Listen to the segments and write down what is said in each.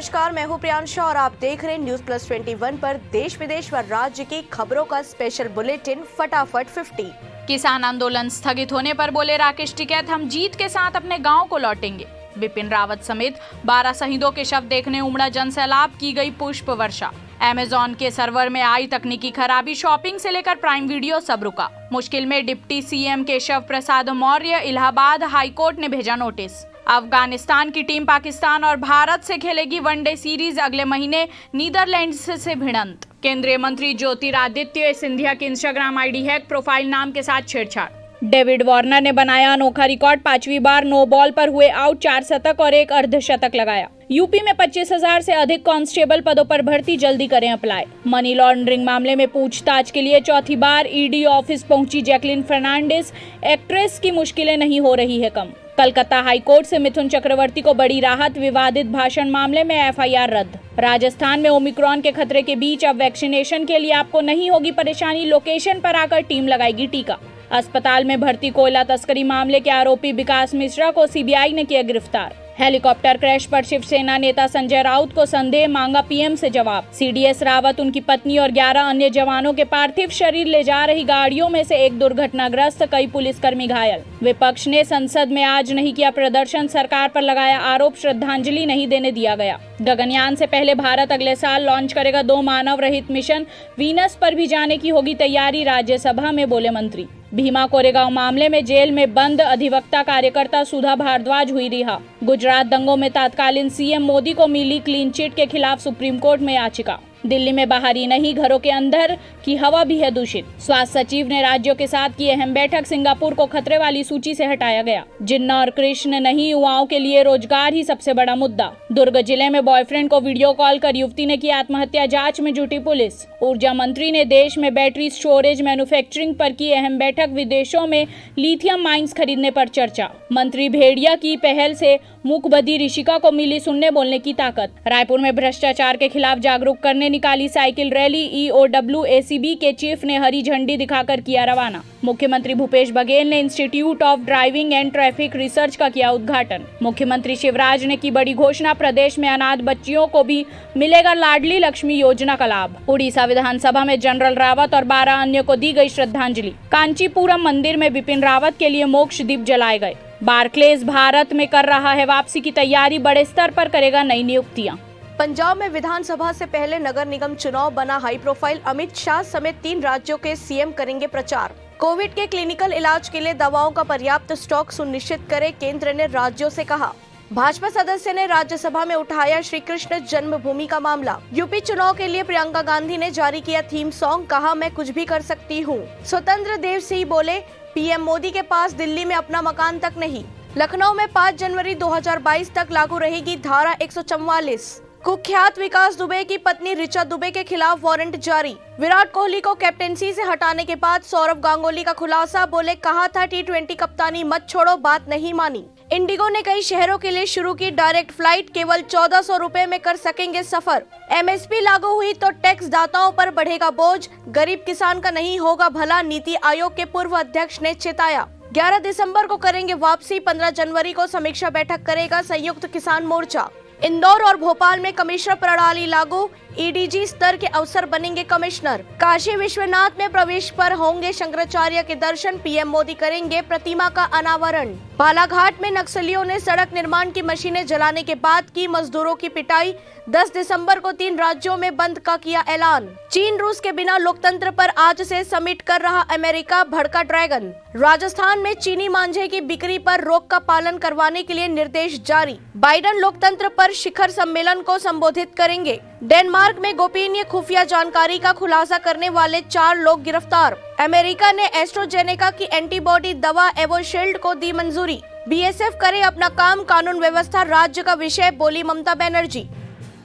नमस्कार, मैं हूं प्रियांशा और आप देख रहे हैं न्यूज प्लस 21 पर देश विदेश व राज्य की खबरों का स्पेशल बुलेटिन फटाफट 50। किसान आंदोलन स्थगित होने पर बोले राकेश टिकैत, हम जीत के साथ अपने गांव को लौटेंगे। बिपिन रावत समेत 12 शहीदों के शव देखने उमड़ा जनसैलाब, की गई पुष्प वर्षा। अमेजॉन के सर्वर में आई तकनीकी खराबी, शॉपिंग से लेकर प्राइम वीडियो सब रुका। मुश्किल में deputy CM Keshav Prasad Maurya, Allahabad high court ने भेजा नोटिस। अफगानिस्तान की टीम पाकिस्तान और भारत से खेलेगी वनडे सीरीज, अगले महीने नीदरलैंड्स से भिड़ंत। केंद्रीय मंत्री ज्योतिरादित्य सिंधिया की इंस्टाग्राम आईडी हैक, प्रोफाइल नाम के साथ छेड़छाड़। डेविड वार्नर ने बनाया अनोखा रिकॉर्ड, 5वीं बार नो बॉल पर हुए आउट, 4 शतक और 1 अर्धशतक लगाया। यूपी में 25,000 से अधिक कांस्टेबल पदों पर भर्ती, जल्दी करें अप्लाई। मनी लॉन्ड्रिंग मामले में पूछताछ के लिए चौथी बार ईडी ऑफिस पहुंची जैकलिन फर्नांडिस, एक्ट्रेस की मुश्किलें नहीं हो रही है कम। कलकत्ता हाईकोर्ट से मिथुन चक्रवर्ती को बड़ी राहत, विवादित भाषण मामले में एफआईआर रद्द। राजस्थान में ओमिक्रॉन के खतरे के बीच अब वैक्सीनेशन के लिए आपको नहीं होगी परेशानी, लोकेशन पर आकर टीम लगाएगी टीका। अस्पताल में भर्ती कोयला तस्करी मामले के आरोपी विकास मिश्रा को सीबीआई ने किया गिरफ्तार। हेलीकॉप्टर क्रैश पर शिवसेना नेता संजय राउत को संदेह, मांगा पीएम से जवाब। सीडीएस रावत, उनकी पत्नी और 11 अन्य जवानों के पार्थिव शरीर ले जा रही गाड़ियों में से एक दुर्घटनाग्रस्त, कई पुलिसकर्मी घायल। विपक्ष ने संसद में आज नहीं किया प्रदर्शन, सरकार पर लगाया आरोप, श्रद्धांजलि नहीं देने दिया गया। गगनयान से पहले भारत अगले साल लॉन्च करेगा 2 मानव रहित मिशन, वीनस पर भी जाने की होगी तैयारी, राज्यसभा में बोले मंत्री। भीमा कोरेगांव मामले में जेल में बंद अधिवक्ता कार्यकर्ता सुधा भारद्वाज हुई रिहा। गुजरात दंगों में तत्कालीन सीएम मोदी को मिली क्लीन चिट के खिलाफ सुप्रीम कोर्ट में याचिका। दिल्ली में बाहर ही नहीं, घरों के अंदर की हवा भी है दूषित। स्वास्थ्य सचिव ने राज्यों के साथ की अहम बैठक, सिंगापुर को खतरे वाली सूची से हटाया गया। जिन्ना और कृष्ण नहीं, युवाओं के लिए रोजगार ही सबसे बड़ा मुद्दा। दुर्ग जिले में बॉयफ्रेंड को वीडियो कॉल कर युवती ने की आत्महत्या, जांच में जुटी पुलिस। ऊर्जा मंत्री ने देश में बैटरी स्टोरेज मैन्युफैक्चरिंग पर की अहम बैठक, विदेशों में लिथियम माइंस खरीदने पर चर्चा। मंत्री भेड़िया की पहल से मूकबधिर ऋषिका को मिली सुनने बोलने की ताकत। रायपुर में भ्रष्टाचार के खिलाफ जागरूक करने निकाली साइकिल रैली, ईओडब्ल्यू एसीबी के चीफ ने हरी झंडी दिखाकर किया रवाना। मुख्यमंत्री भूपेश बघेल ने institute of driving and traffic research का किया उद्घाटन। मुख्यमंत्री शिवराज ने की बड़ी घोषणा, प्रदेश में अनाथ बच्चियों को भी मिलेगा लाडली लक्ष्मी योजना का लाभ। उड़ीसा विधानसभा में जनरल रावत और 12 अन्य को दी गई श्रद्धांजलि। कांचीपुरम मंदिर में बिपिन रावत के लिए मोक्ष दीप जलाए गए। बार्कलेज भारत में कर रहा है वापसी की तैयारी, बड़े स्तर पर करेगा नई नियुक्तियां। पंजाब में विधानसभा से पहले नगर निगम चुनाव, बना हाई प्रोफाइल, अमित शाह समेत 3 राज्यों के सीएम करेंगे प्रचार। कोविड के क्लिनिकल इलाज के लिए दवाओं का पर्याप्त स्टॉक सुनिश्चित करे, केंद्र ने राज्यों से कहा। भाजपा सदस्य ने राज्यसभा में उठाया श्री कृष्ण जन्मभूमि का मामला। यूपी चुनाव के लिए प्रियंका गांधी ने जारी किया थीम सॉन्ग, कहा मैं कुछ भी कर सकती हूँ। स्वतंत्र देव सिंह बोले, पीएम मोदी के पास दिल्ली में अपना मकान तक नहीं। लखनऊ में 5 जनवरी 2022 तक लागू रहेगी धारा 144। कुख्यात विकास दुबे की पत्नी ऋचा दुबे के खिलाफ वारंट जारी। विराट कोहली को कैप्टेंसी से हटाने के बाद सौरव गांगुली का खुलासा, बोले कहा था T20 कप्तानी मत छोड़ो, बात नहीं मानी। इंडिगो ने कई शहरों के लिए शुरू की डायरेक्ट फ्लाइट, केवल 1400 रुपए में कर सकेंगे सफर। एमएसपी लागू हुई तो टैक्स दाताओं पर बढ़ेगा बोझ, गरीब किसान का नहीं होगा भला, नीति आयोग के पूर्व अध्यक्ष ने चेताया। 11 दिसंबर को करेंगे वापसी, 15 जनवरी को समीक्षा बैठक करेगा संयुक्त किसान मोर्चा। इंदौर और भोपाल में कमिश्नर प्रणाली लागू, ईडीजी स्तर के अफसर बनेंगे कमिश्नर। काशी विश्वनाथ में प्रवेश पर होंगे शंकराचार्य के दर्शन, पीएम मोदी करेंगे प्रतिमा का अनावरण। बालाघाट में नक्सलियों ने सड़क निर्माण की मशीनें जलाने के बाद की मजदूरों की पिटाई, 10 दिसंबर को 3 राज्यों में बंद का किया ऐलान। चीन रूस के बिना लोकतंत्र पर आज से समिट कर रहा अमेरिका, भड़का ड्रैगन। राजस्थान में चीनी मांझे की बिक्री पर रोक का पालन करवाने के लिए निर्देश जारी। बाइडन लोकतंत्र पर शिखर सम्मेलन को संबोधित करेंगे। डेनमार्क में गोपनीय खुफिया जानकारी का खुलासा करने वाले 4 लोग गिरफ्तार। अमेरिका ने एस्ट्राजेनेका की एंटीबॉडी दवा एवोशील्ड को दी मंजूरी। बीएसएफ करे अपना काम, कानून व्यवस्था राज्य का विषय, बोली ममता बनर्जी।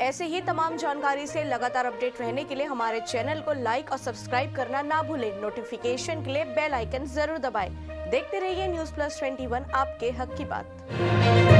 ऐसे ही तमाम जानकारी से लगातार अपडेट रहने के लिए हमारे चैनल को लाइक और सब्सक्राइब करना ना भूलें। नोटिफिकेशन के लिए बेल आइकन जरूर दबाएं। देखते रहिए न्यूज प्लस 21, आपके हक की बात।